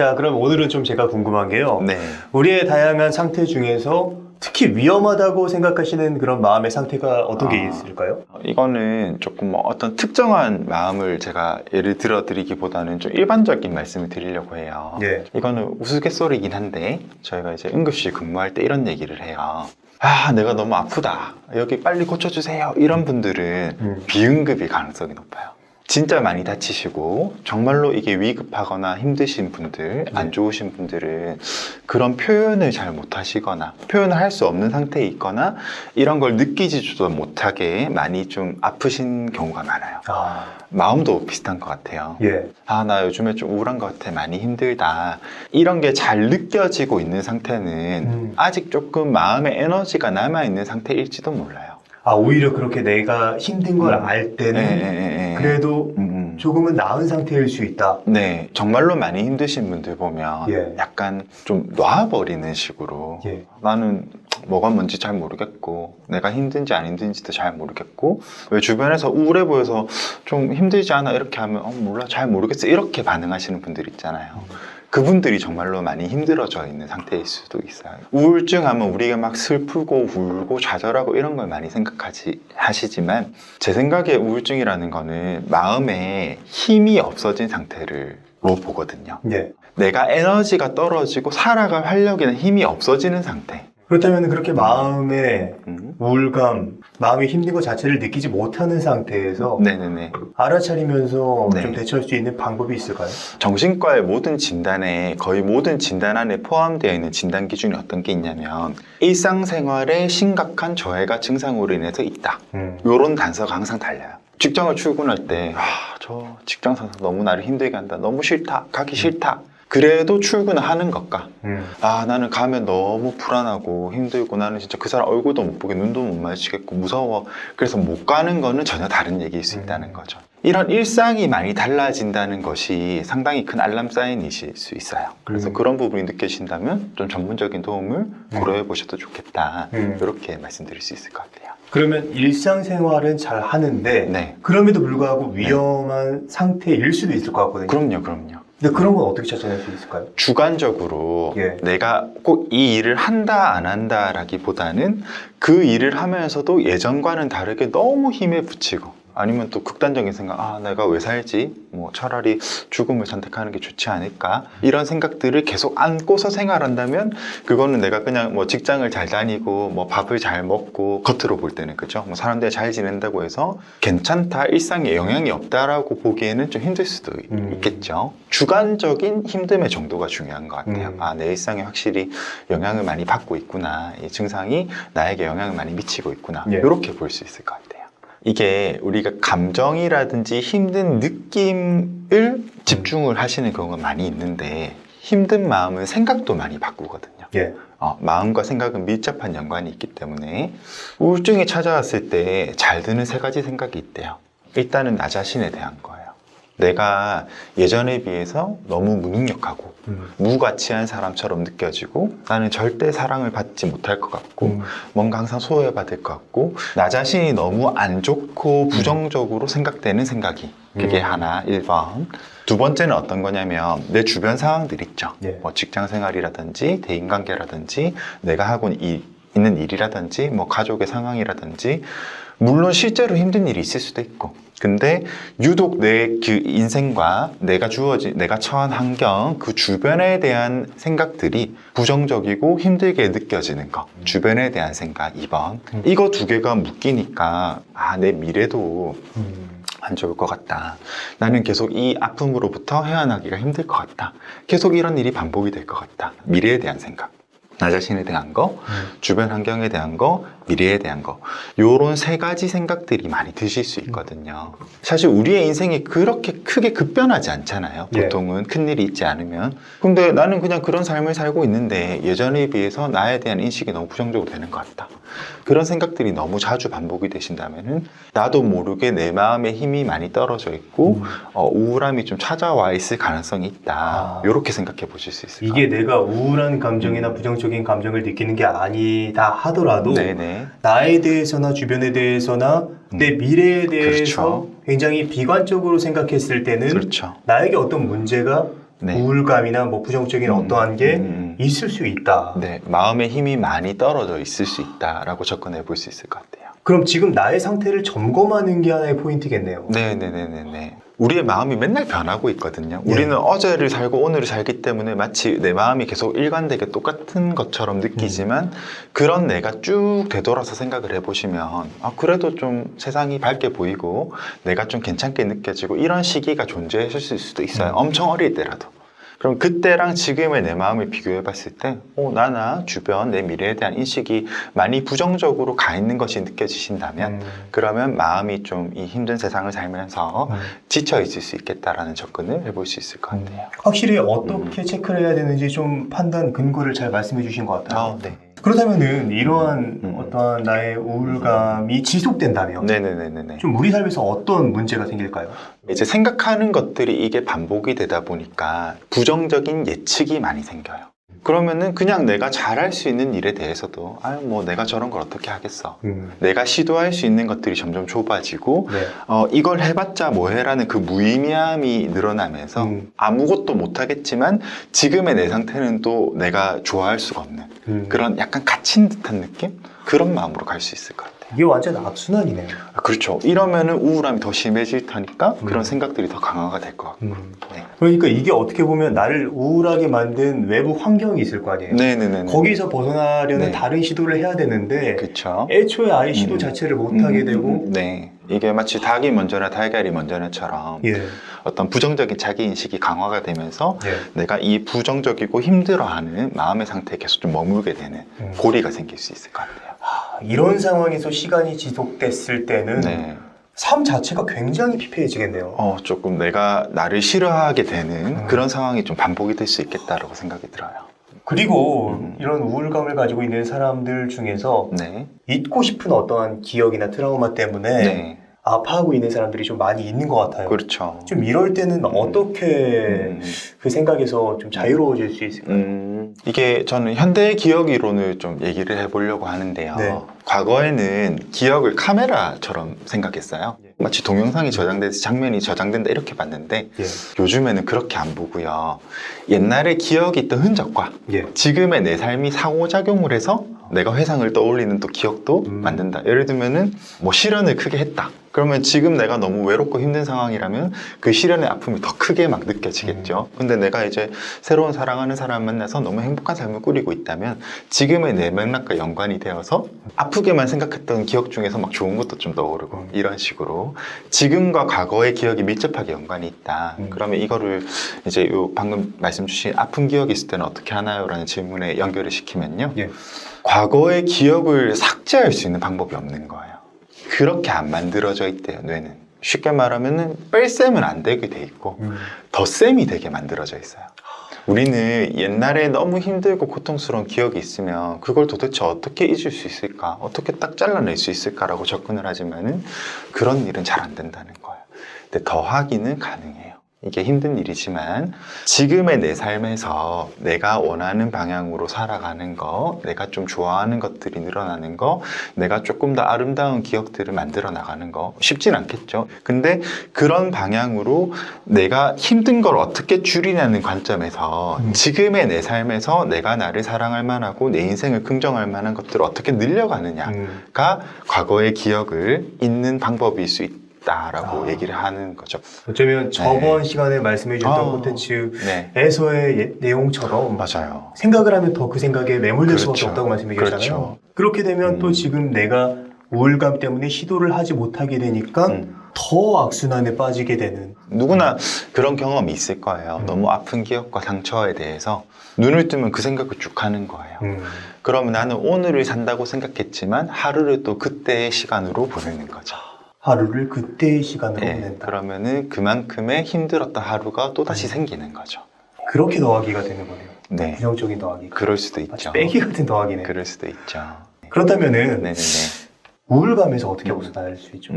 자, 그럼 오늘은 좀 제가 궁금한 게요. 네. 우리의 다양한 상태 중에서 특히 위험하다고 생각하시는 그런 마음의 상태가 어떤 게 있을까요? 이거는 조금 뭐 어떤 특정한 마음을 제가 예를 들어 드리기보다는 좀 일반적인 말씀을 드리려고 해요. 예. 이거는 우스갯소리긴 한데 저희가 이제 응급실 근무할 때 이런 얘기를 해요. 아, 내가 너무 아프다. 여기 빨리 고쳐주세요. 이런 분들은 비응급일 가능성이 높아요. 진짜 많이 다치시고 정말로 이게 위급하거나 힘드신 분들, 안 좋으신 분들은 그런 표현을 잘 못하시거나 표현을 할 수 없는 상태에 있거나 이런 걸 느끼지도 못하게 많이 좀 아프신 경우가 많아요. 마음도 비슷한 것 같아요. 예. 아, 나 요즘에 좀 우울한 것 같아. 많이 힘들다. 이런 게 잘 느껴지고 있는 상태는 아직 조금 마음의 에너지가 남아있는 상태일지도 몰라요. 오히려 그렇게 내가 힘든 걸 알 때는 그래도 조금은 나은 상태일 수 있다. 네, 정말로 많이 힘드신 분들 보면 예. 약간 좀 놔버리는 식으로 예. 나는 뭐가 뭔지 잘 모르겠고 내가 힘든지 안 힘든지도 잘 모르겠고 왜 주변에서 우울해 보여서 좀 힘들지 않아 이렇게 하면 몰라 잘 모르겠어 이렇게 반응하시는 분들 있잖아요. 그분들이 정말로 많이 힘들어져 있는 상태일 수도 있어요. 우울증 하면 우리가 막 슬프고 울고 좌절하고 이런 걸 많이 하시지만 제 생각에 우울증이라는 거는 마음에 힘이 없어진 상태로 보거든요. 예. 내가 에너지가 떨어지고 살아갈 활력이나 힘이 없어지는 상태. 그렇다면 그렇게 마음의 우울감, 마음이 힘든 것 자체를 느끼지 못하는 상태에서 네네네. 알아차리면서 네. 좀 대처할 수 있는 방법이 있을까요? 정신과의 모든 진단에 거의 모든 진단 안에 포함되어 있는 진단 기준이 어떤 게 있냐면 일상생활에 심각한 저해가 증상으로 인해서 있다. 이런 단서가 항상 달려요. 직장을 출근할 때 저 직장 상사 너무 나를 힘들게 한다. 너무 싫다. 가기 싫다. 그래도 출근을 하는 것과 나는 가면 너무 불안하고 힘들고 나는 진짜 그 사람 얼굴도 못 보게 눈도 못 마주치겠고 무서워 그래서 못 가는 거는 전혀 다른 얘기일 수 있다는 거죠. 이런 일상이 많이 달라진다는 것이 상당히 큰 알람 사인이실 수 있어요. 그래서 그런 부분이 느껴진다면 좀 전문적인 도움을 고려해 보셔도 좋겠다. 이렇게 말씀드릴 수 있을 것 같아요. 그러면 일상생활은 잘 하는데 네. 그럼에도 불구하고 위험한 상태일 수도 있을 것 같거든요. 그럼요. 근데 그런 건 어떻게 찾아낼 수 있을까요? 주관적으로 예. 내가 꼭 이 일을 한다 안 한다 라기보다는 그 일을 하면서도 예전과는 다르게 너무 힘에 부치고 아니면 또 극단적인 생각 내가 왜 살지? 뭐 차라리 죽음을 선택하는 게 좋지 않을까? 이런 생각들을 계속 안고서 생활한다면 그거는 내가 그냥 뭐 직장을 잘 다니고 뭐 밥을 잘 먹고 겉으로 볼 때는 그죠? 뭐 사람들이 잘 지낸다고 해서 괜찮다, 일상에 영향이 없다라고 보기에는 좀 힘들 수도 있겠죠. 주관적인 힘듦의 정도가 중요한 것 같아요. 내 일상에 확실히 영향을 많이 받고 있구나. 이 증상이 나에게 영향을 많이 미치고 있구나. 예. 이렇게 볼 수 있을 것 같아요. 이게 우리가 감정이라든지 힘든 느낌을 집중을 하시는 경우가 많이 있는데 힘든 마음은 생각도 많이 바꾸거든요. 예. 마음과 생각은 밀접한 연관이 있기 때문에 우울증이 찾아왔을 때 잘 드는 세 가지 생각이 있대요. 일단은 나 자신에 대한 거예요. 내가 예전에 비해서 너무 무능력하고 무가치한 사람처럼 느껴지고 나는 절대 사랑을 받지 못할 것 같고 뭔가 항상 소외받을 것 같고 나 자신이 너무 안 좋고 부정적으로 생각되는 생각이 그게 하나 1번. 두 번째는 어떤 거냐면 내 주변 상황들 있죠. 예. 뭐 직장 생활이라든지 대인관계라든지 내가 하고 있는 일이라든지 뭐 가족의 상황이라든지 물론 실제로 힘든 일이 있을 수도 있고 근데 유독 내 그 인생과 내가 처한 환경 그 주변에 대한 생각들이 부정적이고 힘들게 느껴지는 거 주변에 대한 생각 2번 이거 두 개가 묶이니까 내 미래도 안 좋을 것 같다. 나는 계속 이 아픔으로부터 헤어나기가 힘들 것 같다. 계속 이런 일이 반복이 될 것 같다. 미래에 대한 생각 나 자신에 대한 거, 주변 환경에 대한 거, 미래에 대한 거 요런 세 가지 생각들이 많이 드실 수 있거든요. 사실 우리의 인생이 그렇게 크게 급변하지 않잖아요. 보통은 큰일이 있지 않으면. 근데 나는 그냥 그런 삶을 살고 있는데 예전에 비해서 나에 대한 인식이 너무 부정적으로 되는 것 같다. 그런 생각들이 너무 자주 반복이 되신다면은 나도 모르게 내 마음의 힘이 많이 떨어져 있고 우울함이 좀 찾아와 있을 가능성이 있다. 이렇게 생각해 보실 수 있을 것 같아요. 이게 내가 우울한 감정이나 부정적인 감정을 느끼는 게 아니다 하더라도 네네. 나에 대해서나 주변에 대해서나 내 미래에 대해서 그렇죠. 굉장히 비관적으로 생각했을 때는 그렇죠. 나에게 어떤 문제가 우울감이나 뭐 부정적인 어떠한 게 있을 수 있다. 네, 마음의 힘이 많이 떨어져 있을 수 있다라고 접근해 볼 수 있을 것 같아요. 그럼 지금 나의 상태를 점검하는 게 하나의 포인트겠네요. 네네네네. 우리의 마음이 맨날 변하고 있거든요. 네. 우리는 어제를 살고 오늘을 살기 때문에 마치 내 마음이 계속 일관되게 똑같은 것처럼 느끼지만 그런 내가 쭉 되돌아서 생각을 해보시면 그래도 좀 세상이 밝게 보이고 내가 좀 괜찮게 느껴지고 이런 시기가 존재했을 수도 있어요. 엄청 어릴 때라도. 그럼 그때랑 지금의 내 마음을 비교해 봤을 때 나나 주변 내 미래에 대한 인식이 많이 부정적으로 가 있는 것이 느껴지신다면 그러면 마음이 좀 이 힘든 세상을 살면서 지쳐 있을 수 있겠다라는 접근을 해볼 수 있을 것 같아요. 확실히 어떻게 체크를 해야 되는지 좀 판단 근거를 잘 말씀해 주신 것 같아요. 네. 그렇다면은 이러한 어떠한 나의 우울감이 지속된다면 네네네네. 좀 우리 삶에서 어떤 문제가 생길까요? 이제 생각하는 것들이 이게 반복이 되다 보니까 부정적인 예측이 많이 생겨요. 그러면은 그냥 내가 잘할 수 있는 일에 대해서도 뭐 내가 저런 걸 어떻게 하겠어. 내가 시도할 수 있는 것들이 점점 좁아지고 네. 이걸 해봤자 뭐해라는 그 무의미함이 늘어나면서 아무것도 못하겠지만 지금의 내 상태는 또 내가 좋아할 수가 없는 그런 약간 갇힌 듯한 느낌? 그런 마음으로 갈 수 있을 것 같아요. 이게 완전 악순환이네요. 그렇죠. 이러면은 우울함이 더 심해질 테니까 그런 생각들이 더 강화가 될 것 같고. 네. 그러니까 이게 어떻게 보면 나를 우울하게 만든 외부 환경이 있을 거 아니에요. 네네네. 거기서 벗어나려는 네. 다른 시도를 해야 되는데 그렇죠. 애초에 아예 시도 자체를 못하게 되고 네. 이게 마치 닭이 먼저나 달걀이 먼저나처럼 예. 어떤 부정적인 자기인식이 강화가 되면서 예. 내가 이 부정적이고 힘들어하는 마음의 상태에 계속 좀 머물게 되는 고리가 생길 수 있을 것 같아요. 이런 상황에서 시간이 지속됐을 때는 네. 삶 자체가 굉장히 피폐해지겠네요. 조금 내가 나를 싫어하게 되는 그런 상황이 좀 반복이 될 수 있겠다라고 생각이 들어요. 그리고 이런 우울감을 가지고 있는 사람들 중에서 네. 잊고 싶은 어떠한 기억이나 트라우마 때문에 네. 아파하고 있는 사람들이 좀 많이 있는 것 같아요. 그렇죠. 좀 이럴 때는 어떻게 그 생각에서 좀 자유로워질 수 있을까요? 이게 저는 현대 기억 이론을 좀 얘기를 해보려고 하는데요. 네. 과거에는 기억을 카메라처럼 생각했어요. 마치 동영상이 저장돼서 장면이 저장된다 이렇게 봤는데 예. 요즘에는 그렇게 안 보고요. 옛날에 기억이 있던 흔적과 예. 지금의 내 삶이 상호작용을 해서 내가 회상을 떠올리는 또 기억도 만든다. 예를 들면은 뭐 실현을 크게 했다. 그러면 지금 내가 너무 외롭고 힘든 상황이라면 그 시련의 아픔이 더 크게 막 느껴지겠죠. 근데 내가 이제 새로운 사랑하는 사람 만나서 너무 행복한 삶을 꾸리고 있다면 지금의 내 맥락과 연관이 되어서 아프게만 생각했던 기억 중에서 막 좋은 것도 좀 떠오르고 이런 식으로 지금과 과거의 기억이 밀접하게 연관이 있다. 그러면 이거를 이제 요 방금 말씀 주신 아픈 기억이 있을 때는 어떻게 하나요? 라는 질문에 연결을 시키면요. 예. 과거의 기억을 삭제할 수 있는 방법이 없는 거예요. 그렇게 안 만들어져 있대요, 뇌는. 쉽게 말하면은 뺄셈은 안 되게 돼 있고 덧셈이 되게 만들어져 있어요. 우리는 옛날에 너무 힘들고 고통스러운 기억이 있으면 그걸 도대체 어떻게 잊을 수 있을까? 어떻게 딱 잘라낼 수 있을까라고 접근을 하지만은 그런 일은 잘 안 된다는 거예요. 근데 더하기는 가능해요. 이게 힘든 일이지만 지금의 내 삶에서 내가 원하는 방향으로 살아가는 거, 내가 좀 좋아하는 것들이 늘어나는 거, 내가 조금 더 아름다운 기억들을 만들어 나가는 거 쉽진 않겠죠. 근데 그런 방향으로 내가 힘든 걸 어떻게 줄이냐는 관점에서 지금의 내 삶에서 내가 나를 사랑할 만하고 내 인생을 긍정할 만한 것들을 어떻게 늘려가느냐가 과거의 기억을 잊는 방법일 수 있다. 라고 얘기를 하는 거죠. 어쩌면 저번 시간에 말씀해 주셨던 콘텐츠에서의 내용처럼 맞아요. 생각을 하면 더 그 생각에 매몰될 수밖에 그렇죠. 없다고 말씀해 주셨잖아요. 그렇죠. 그렇게 되면 또 지금 내가 우울감 때문에 시도를 하지 못하게 되니까 더 악순환에 빠지게 되는. 누구나 그런 경험이 있을 거예요. 너무 아픈 기억과 상처에 대해서 눈을 뜨면 그 생각을 쭉 하는 거예요. 그러면 나는 오늘을 산다고 생각했지만 하루를 또 그때의 시간으로 보내는 거죠. 하루를 그때의 시간으로 네, 보낸다. 그러면은 그만큼의 힘들었던 하루가 또 다시 생기는 거죠. 그렇게 더하기가 되는 거네요. 네, 부정적인 더하기. 그럴 수도 있죠. 빼기 같은 더하기네. 그럴 수도 있죠. 그렇다면은 네네네. 우울감에서 어떻게 벗어날 수 있죠?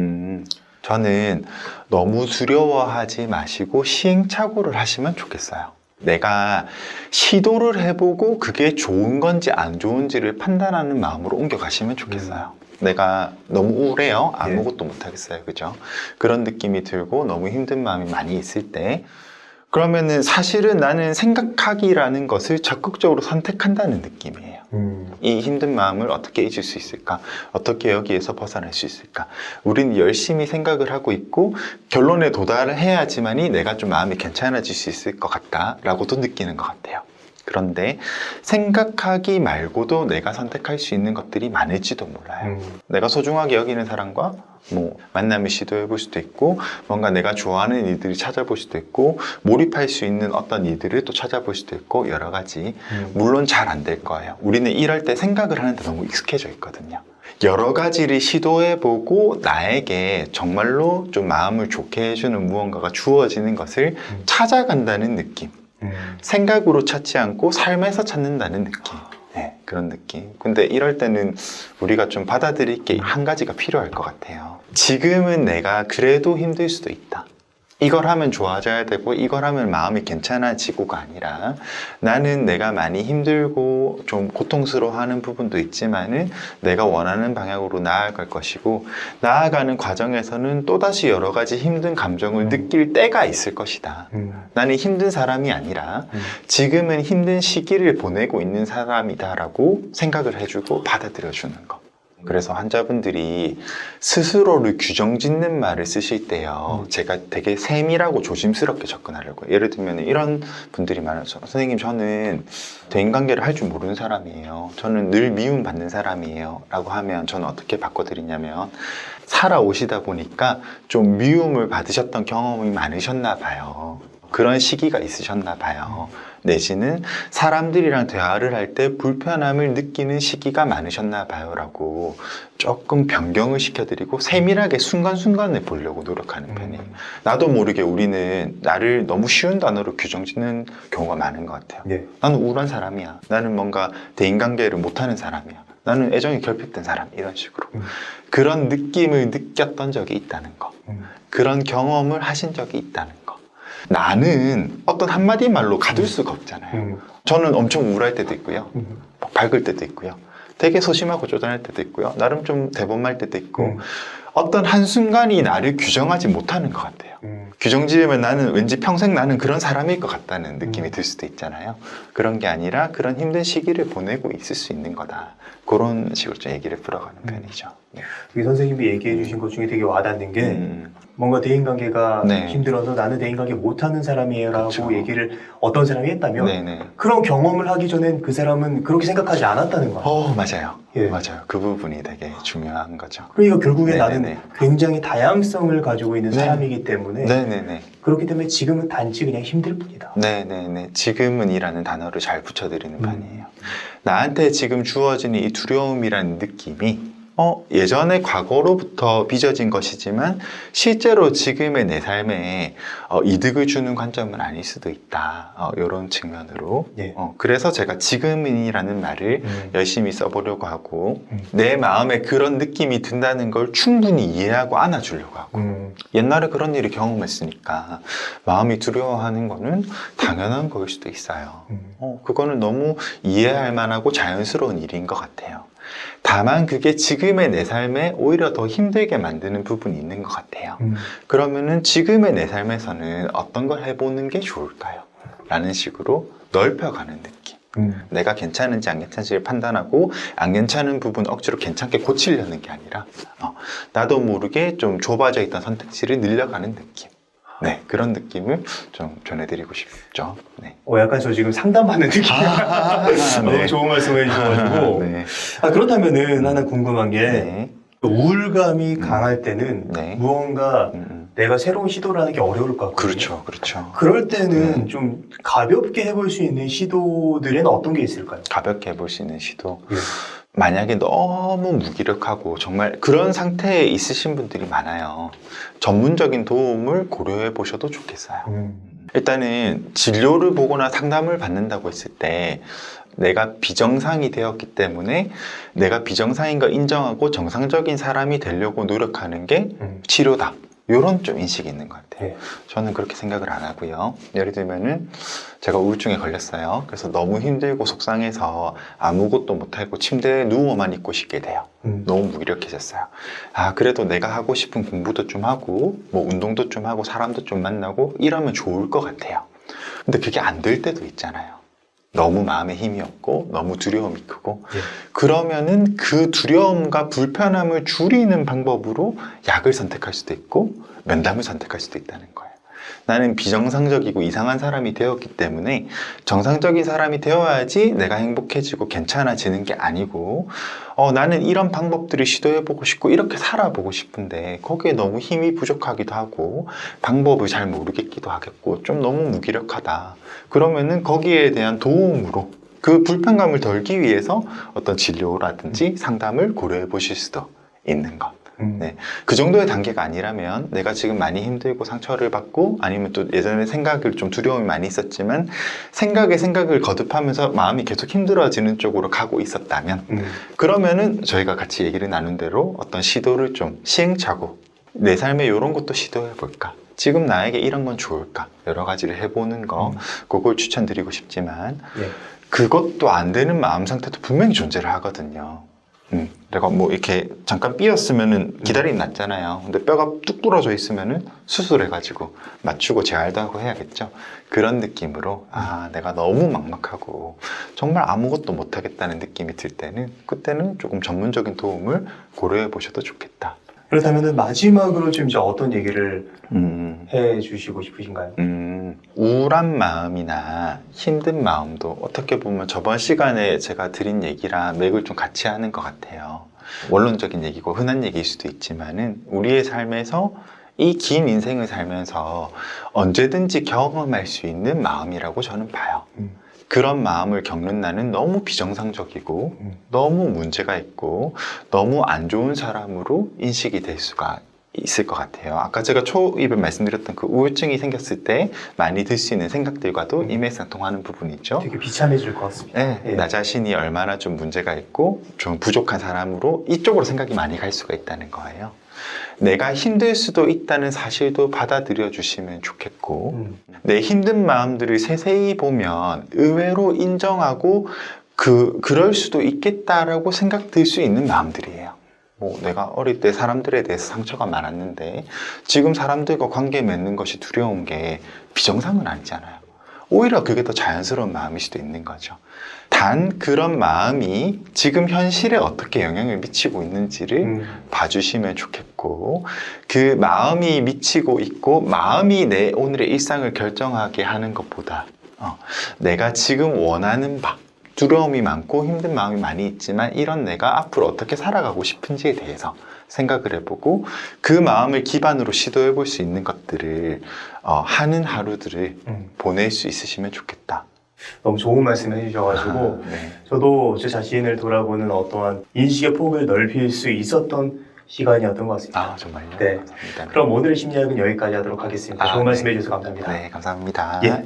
저는 너무 두려워하지 마시고 시행착오를 하시면 좋겠어요. 내가 시도를 해보고 그게 좋은 건지 안 좋은지를 판단하는 마음으로 옮겨가시면 좋겠어요. 내가 너무 우울해요. 아무것도 못하겠어요. 그죠? 그런 느낌이 들고 너무 힘든 마음이 많이 있을 때 그러면은 사실은 나는 생각하기라는 것을 적극적으로 선택한다는 느낌이에요. 이 힘든 마음을 어떻게 잊을 수 있을까? 어떻게 여기에서 벗어날 수 있을까? 우리는 열심히 생각을 하고 있고 결론에 도달을 해야지만이 내가 좀 마음이 괜찮아질 수 있을 것 같다라고도 느끼는 것 같아요. 그런데 생각하기 말고도 내가 선택할 수 있는 것들이 많을지도 몰라요. 내가 소중하게 여기는 사람과 뭐 만남을 시도해 볼 수도 있고, 뭔가 내가 좋아하는 일들을 찾아볼 수도 있고, 몰입할 수 있는 어떤 일들을 또 찾아볼 수도 있고, 여러 가지. 물론 잘 안 될 거예요. 우리는 이럴 때 생각을 하는데 너무 익숙해져 있거든요. 여러 가지를 시도해보고 나에게 정말로 좀 마음을 좋게 해주는 무언가가 주어지는 것을 찾아간다는 느낌. 생각으로 찾지 않고 삶에서 찾는다는 느낌. 네, 그런 느낌. 근데 이럴 때는 우리가 좀 받아들일 게 한 가지가 필요할 것 같아요. 지금은 내가 그래도 힘들 수도 있다. 이걸 하면 좋아져야 되고 이걸 하면 마음이 괜찮아지고가 아니라, 나는 내가 많이 힘들고 좀 고통스러워하는 부분도 있지만은 내가 원하는 방향으로 나아갈 것이고, 나아가는 과정에서는 또다시 여러 가지 힘든 감정을 느낄 때가 있을 것이다. 나는 힘든 사람이 아니라 지금은 힘든 시기를 보내고 있는 사람이다 라고 생각을 해주고 받아들여주는 것. 그래서 환자분들이 스스로를 규정짓는 말을 쓰실 때요, 제가 되게 세밀하고 조심스럽게 접근하려고요. 예를 들면 이런 분들이 많아서, 선생님 저는 대인관계를 할 줄 모르는 사람이에요, 저는 늘 미움받는 사람이에요 라고 하면 저는 어떻게 바꿔드리냐면, 살아오시다 보니까 좀 미움을 받으셨던 경험이 많으셨나 봐요. 그런 시기가 있으셨나 봐요. 내지는 사람들이랑 대화를 할 때 불편함을 느끼는 시기가 많으셨나 봐요 라고 조금 변경을 시켜드리고 세밀하게 순간순간을 보려고 노력하는 편이에요. 나도 모르게 우리는 나를 너무 쉬운 단어로 규정짓는 경우가 많은 것 같아요. 네. 나는 우울한 사람이야, 나는 뭔가 대인관계를 못하는 사람이야, 나는 애정이 결핍된 사람, 이런 식으로. 그런 느낌을 느꼈던 적이 있다는 거, 그런 경험을 하신 적이 있다는 거. 나는 어떤 한마디 말로 가둘 수가 없잖아요. 저는 엄청 우울할 때도 있고요, 밝을 때도 있고요, 되게 소심하고 쪼잔할 때도 있고요, 나름 좀 대범할 때도 있고, 어떤 한순간이 나를 규정하지 못하는 것 같아요. 규정 지으면 나는 왠지 평생 나는 그런 사람일 것 같다는 느낌이 들 수도 있잖아요. 그런 게 아니라 그런 힘든 시기를 보내고 있을 수 있는 거다. 그런 식으로 좀 얘기를 풀어가는 편이죠. 네. 선생님이 얘기해 주신 것 중에 되게 와닿는 게, 뭔가 대인관계가 네. 힘들어서 나는 대인관계 못하는 사람이에요 라고 그렇죠. 얘기를 어떤 사람이 했다면, 네네. 그런 경험을 하기 전엔 그 사람은 그렇게 생각하지 않았다는 거예요. 맞아요. 예. 맞아요. 그 부분이 되게 중요한 거죠. 그러니까 결국에 네네네. 나는 굉장히 다양성을 가지고 있는 네. 사람이기 때문에, 네네네. 그렇기 때문에 지금은 단지 그냥 힘들 뿐이다. 네네네. 지금은이라는 단어를 잘 붙여드리는 편이에요. 나한테 지금 주어지는 이 두려움이라는 느낌이 예전의 과거로부터 빚어진 것이지만 실제로 지금의 내 삶에 이득을 주는 관점은 아닐 수도 있다. 이런 측면으로. 예. 그래서 제가 지금이라는 말을 열심히 써보려고 하고, 내 마음에 그런 느낌이 든다는 걸 충분히 이해하고 안아주려고 하고, 옛날에 그런 일을 경험했으니까 마음이 두려워하는 거는 당연한 거일 수도 있어요. 그거는 너무 이해할 만하고 자연스러운 일인 것 같아요. 다만 그게 지금의 내 삶에 오히려 더 힘들게 만드는 부분이 있는 것 같아요. 그러면은 지금의 내 삶에서는 어떤 걸 해보는 게 좋을까요? 라는 식으로 넓혀가는 느낌. 내가 괜찮은지 안 괜찮은지를 판단하고, 안 괜찮은 부분 억지로 괜찮게 고치려는 게 아니라 나도 모르게 좀 좁아져 있던 선택지를 늘려가는 느낌. 네, 그런 느낌을 좀 전해드리고 싶죠. 네. 약간 저 지금 상담받는 느낌이야. 네. 좋은 말씀 해주셔가지고. 네. 그렇다면은 하나 궁금한 게, 네. 우울감이 강할 때는 네. 무언가 내가 새로운 시도를 하는 게 어려울 것 같거든요. 그렇죠, 그렇죠. 그럴 때는 좀 가볍게 해볼 수 있는 시도들에는 어떤 게 있을까요? 가볍게 해볼 수 있는 시도. 예. 만약에 너무 무기력하고 정말 그런 상태에 있으신 분들이 많아요. 전문적인 도움을 고려해 보셔도 좋겠어요. 일단은 진료를 보거나 상담을 받는다고 했을 때 내가 비정상이 되었기 때문에 내가 비정상인 거 인정하고 정상적인 사람이 되려고 노력하는 게 치료다. 이런 좀 인식이 있는 것 같아요. 네. 저는 그렇게 생각을 안 하고요. 예를 들면은 제가 우울증에 걸렸어요. 그래서 너무 힘들고 속상해서 아무것도 못하고 침대에 누워만 있고 싶게 돼요. 너무 무기력해졌어요. 그래도 내가 하고 싶은 공부도 좀 하고 뭐 운동도 좀 하고 사람도 좀 만나고 이러면 좋을 것 같아요. 근데 그게 안 될 때도 있잖아요. 너무 마음에 힘이 없고 너무 두려움이 크고 예. 그러면은 그 두려움과 불편함을 줄이는 방법으로 약을 선택할 수도 있고 면담을 선택할 수도 있다는 거예요. 나는 비정상적이고 이상한 사람이 되었기 때문에 정상적인 사람이 되어야지 내가 행복해지고 괜찮아지는 게 아니고 나는 이런 방법들을 시도해보고 싶고 이렇게 살아보고 싶은데 거기에 너무 힘이 부족하기도 하고 방법을 잘 모르겠기도 하겠고 좀 너무 무기력하다. 그러면은 거기에 대한 도움으로 그 불편감을 덜기 위해서 어떤 진료라든지 상담을 고려해 보실 수도 있는 것. 네. 그 정도의 단계가 아니라면 내가 지금 많이 힘들고 상처를 받고 아니면 또 예전에 생각을 좀 두려움이 많이 있었지만 생각을 거듭하면서 마음이 계속 힘들어지는 쪽으로 가고 있었다면 그러면은 저희가 같이 얘기를 나눈 대로 어떤 시도를 좀 시행착오 내 삶에 이런 것도 시도해 볼까 지금 나에게 이런 건 좋을까 여러 가지를 해보는 거 그걸 추천드리고 싶지만 예. 그것도 안 되는 마음 상태도 분명히 존재를 하거든요. 내가 뭐 이렇게 잠깐 삐었으면은 기다림이 났잖아요. 근데 뼈가 뚝 부러져 있으면은 수술해가지고 맞추고 재활도 하고 해야겠죠. 그런 느낌으로 내가 너무 막막하고 정말 아무것도 못하겠다는 느낌이 들 때는 그때는 조금 전문적인 도움을 고려해 보셔도 좋겠다. 그렇다면 마지막으로 좀 이제 어떤 얘기를 해주시고 싶으신가요? 우울한 마음이나 힘든 마음도 어떻게 보면 저번 시간에 제가 드린 얘기랑 맥을 좀 같이 하는 것 같아요. 원론적인 얘기고 흔한 얘기일 수도 있지만은 우리의 삶에서 이 긴 인생을 살면서 언제든지 경험할 수 있는 마음이라고 저는 봐요. 그런 마음을 겪는 나는 너무 비정상적이고 너무 문제가 있고 너무 안 좋은 사람으로 인식이 될 수가 있을 것 같아요. 아까 제가 초입에 말씀드렸던 그 우울증이 생겼을 때 많이 들 수 있는 생각들과도 일맥상통하는 부분이 있죠. 되게 비참해질 것 같습니다. 네, 예. 나 자신이 얼마나 좀 문제가 있고 좀 부족한 사람으로 이쪽으로 생각이 많이 갈 수가 있다는 거예요. 내가 힘들 수도 있다는 사실도 받아들여 주시면 좋겠고 내 힘든 마음들을 세세히 보면 의외로 인정하고 그럴 수도 있겠다라고 생각 들 수 있는 마음들이에요. 뭐 내가 어릴 때 사람들에 대해서 상처가 많았는데 지금 사람들과 관계 맺는 것이 두려운 게 비정상은 아니잖아요. 오히려 그게 더 자연스러운 마음일 수도 있는 거죠. 단 그런 마음이 지금 현실에 어떻게 영향을 미치고 있는지를 봐주시면 좋겠고 그 마음이 미치고 있고 마음이 내 오늘의 일상을 결정하게 하는 것보다 내가 지금 원하는 바 두려움이 많고 힘든 마음이 많이 있지만 이런 내가 앞으로 어떻게 살아가고 싶은지에 대해서 생각을 해보고 그 마음을 기반으로 시도해 볼 수 있는 것들을 하는 하루들을 보낼 수 있으시면 좋겠다. 너무 좋은 말씀 해주셔가지고 네. 저도 제 자신을 돌아보는 어떠한 인식의 폭을 넓힐 수 있었던 시간이었던 것 같습니다. 정말요? 네. 감사합니다. 그럼 오늘의 심리학은 여기까지 하도록 하겠습니다. 좋은 말씀 네. 해주셔서 감사합니다. 네, 감사합니다. 예.